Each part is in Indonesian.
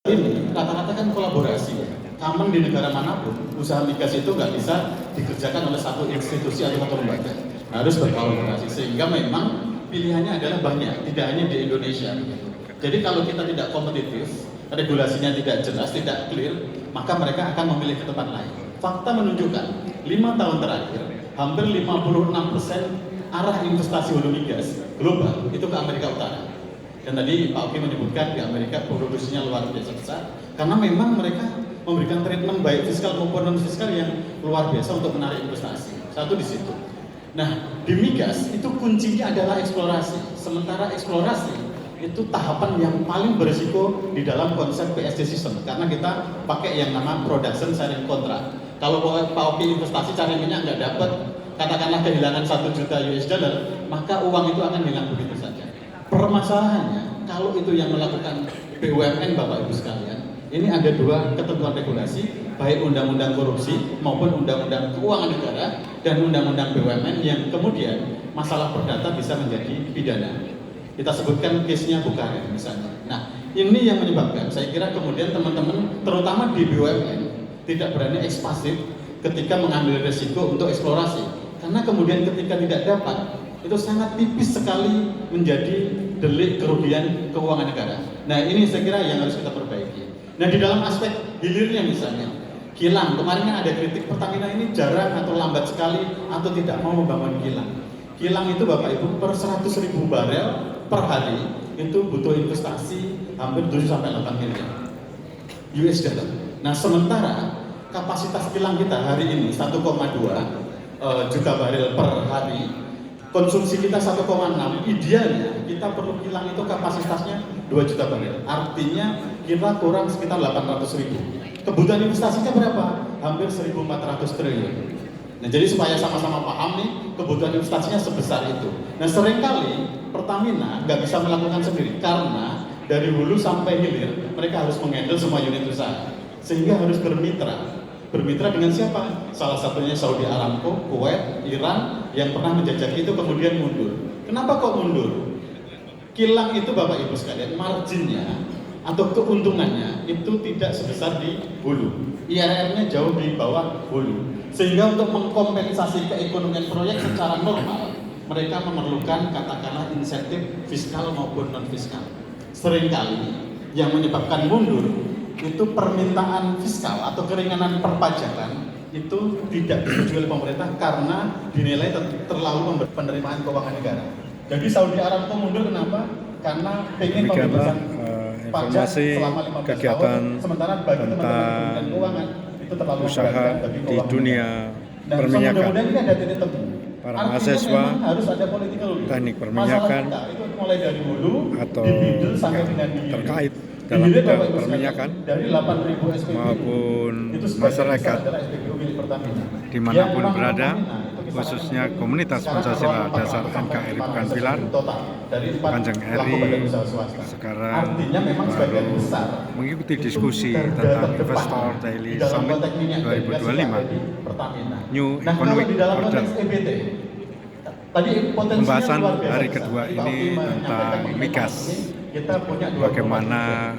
Ini rata-rata kan kolaborasi ya. Common di negara manapun, usaha migas itu nggak bisa dikerjakan oleh satu institusi atau satu lembaga, harus berkolaborasi. Sehingga memang pilihannya adalah banyak, tidak hanya di Indonesia. Jadi kalau kita tidak kompetitif, regulasinya tidak jelas, tidak clear, maka mereka akan memilih ke tempat lain. Fakta menunjukkan 5 tahun terakhir, hampir 56% arah investasi hulu migas global itu ke Amerika Utara. Dan tadi Pak Oki menyebutkan di Amerika produksinya luar biasa besar, karena memang mereka memberikan treatment baik fiskal maupun non fiskal yang luar biasa untuk menarik investasi. Satu di situ. Nah, di migas itu kuncinya adalah eksplorasi. Sementara eksplorasi itu tahapan yang paling berisiko di dalam konsep PSD system, karena kita pakai yang nama production sharing contract. Kalau Pak Oki investasi cari minyak nggak dapat, katakanlah kehilangan 1 juta US dollar, maka uang itu akan hilang begitu saja. Permasalahannya, kalau itu yang melakukan BUMN Bapak Ibu sekalian, ini ada 2 ketentuan regulasi, baik undang-undang korupsi maupun undang-undang keuangan negara dan undang-undang BUMN yang kemudian masalah perdata bisa menjadi pidana. Kita sebutkan case-nya Bukarin misalnya. Nah, ini yang menyebabkan saya kira kemudian teman-teman terutama di BUMN tidak berani ekspansif ketika mengambil resiko untuk eksplorasi. Karena kemudian ketika tidak dapat, itu sangat tipis sekali menjadi delik kerugian keuangan negara. Nah, ini saya kira yang harus kita perbaiki. Nah, di dalam aspek hilirnya misalnya, kilang, kemarin kan ada kritik Pertamina ini jarang atau lambat sekali atau tidak mau membangun kilang. Kilang itu Bapak Ibu per 100.000 barel per hari itu butuh investasi hampir 7-8 miliar US dollar. Nah, sementara kapasitas kilang kita hari ini 1,2 juta barel per hari, konsumsi kita 1,6, idealnya kita perlu kilang itu kapasitasnya 2 juta barel. Artinya kita kurang sekitar 800.000. Kebutuhan investasinya berapa? Hampir 1.400 triliun. Nah, jadi supaya sama-sama paham nih, kebutuhan investasinya sebesar itu. Nah, seringkali Pertamina nggak bisa melakukan sendiri karena dari hulu sampai hilir mereka harus menghandle semua unit usaha, sehingga harus bermitra. Bermitra dengan siapa? Salah satunya Saudi Aramco, Kuwait, Iran yang pernah menjajaki itu kemudian mundur. Kenapa kok mundur? Kilang itu Bapak Ibu sekalian, marginnya atau keuntungannya itu tidak sebesar di hulu. IRR-nya jauh di bawah hulu. Sehingga untuk mengkompensasi keekonomian proyek secara normal, mereka memerlukan katakanlah insentif fiskal maupun non fiskal. Seringkali yang menyebabkan mundur itu permintaan fiskal atau keringanan perpajakan itu tidak disetujui oleh pemerintah karena dinilai terlalu penerimaan keuangan negara. Jadi Saudi Aramco mundur kenapa? Karena pengen pembebasan pajak selama 15 kegiatan tahun, sementara bagi teman-teman keuangan itu terlalu usaha bagi di dunia perminyakan. Mudah-mudahan ini ada titik temu. Para mahasiswa harus ada political will. teknik perminyakan itu mulai dari hulu atau sampai dengan terkait dalam bidang perminyakan dari 8.000 SPBU maupun masyarakat dimanapun berada, khususnya komunitas Pancasila Dasar NKRI Bukan Pilar, Kanjeng RI sekarang baru mengikuti diskusi tentang Investor Daily Summit 2025 New Economic Order. Pembahasan hari kedua ini tentang migas, bagaimana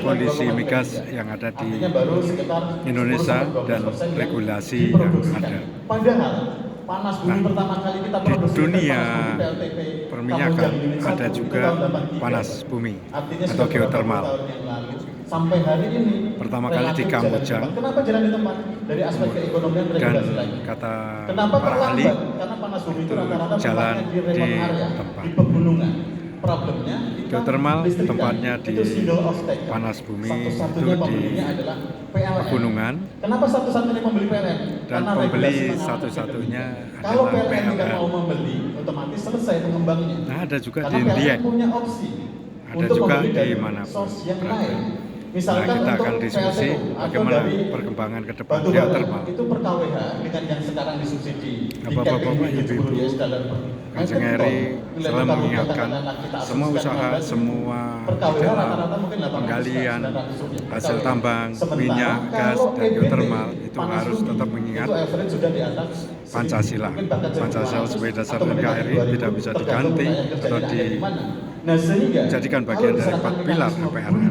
kondisi migas yang ada di Indonesia dan regulasi yang ada. Di dunia perminyakan ada juga panas bumi atau geotermal. Sampai hari ini pertama kali di Kamboja, dan kata para ahli itu jalan di tempat. Problemnya, geotermal tempatnya di panas bumi itu di pegunungan. Kenapa satu-satunya pembeli PLN? Dan pembeli satu-satunya adalah PLN. Kalau mau membeli, otomatis selesai pengembangnya. Nah, ada juga di India, ada juga di manapun berada. Nah, kita akan diskusi bagaimana perkembangan ke depan geotermal. Itu per KWH dengan yang sekarang disubsidi. Bapak-bapak, ibu-ibu, Kanjeng RI selalu mengingatkan semua usaha, semua penggalian hasil tambang, minyak, gas, dan geotermal itu harus tetap mengingat Pancasila. Pancasila sebagai dasar NKRI tidak bisa diganti atau dijadikan bagian dari 4 pilar MPRN.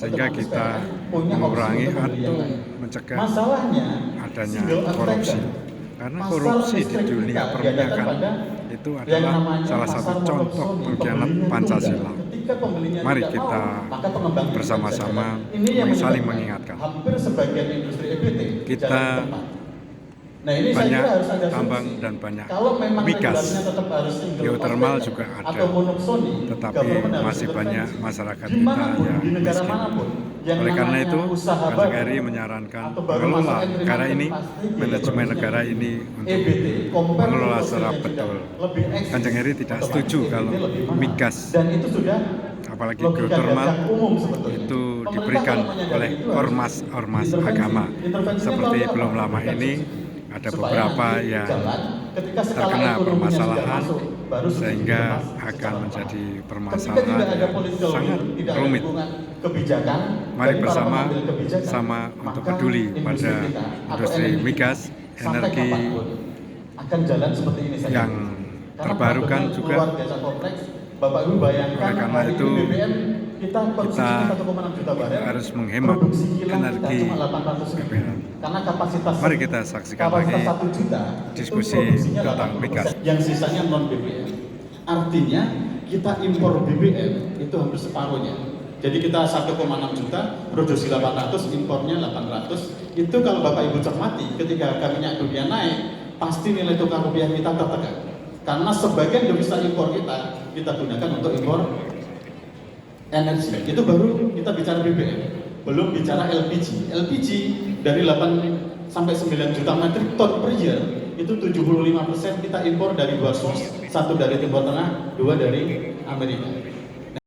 sehingga kita mengurangi atau mencegah masalahnya adanya korupsi. Karena korupsi di dunia perminyakan itu adalah salah satu contoh pengkhianat Pancasila. Mari kita bersama-sama saling mengingatkan. Kita banyak tambang dan banyak migas, geotermal juga ada, tetapi masih banyak masyarakat kita yang miskin. Oleh karena itu, Kanjeng RI menyarankan mengelola negara ini, manajemen negara ini untuk mengelola secara betul. Kanjeng RI tidak setuju kalau migas, apalagi geotermal, itu diberikan oleh ormas agama. Seperti belum lama ini, ada beberapa yang terkena permasalahan sehingga akan menjadi permasalahan yang sangat rumit. Mari bersama-sama untuk peduli pada industri migas, energi yang terbarukan juga. Oleh karena itu kita harus menghemat energi BBM. Mari kita saksikan lagi diskusi tentang migas. Yang sisanya non BBM. Artinya kita impor BBM itu hampir separuhnya. Jadi kita 1,6 juta, produksi 800, impornya 800. Itu kalau Bapak Ibu cermati, ketika harga minyak dunia naik, pasti nilai tukar rupiah kita tertekan. Karena sebagian devisa impor kita gunakan untuk impor energi. Itu baru kita bicara BBM, belum bicara LPG. LPG dari 8 sampai 9 juta metrik ton per year, itu 75% kita impor dari dua source, satu dari Timur Tengah, dua dari Amerika.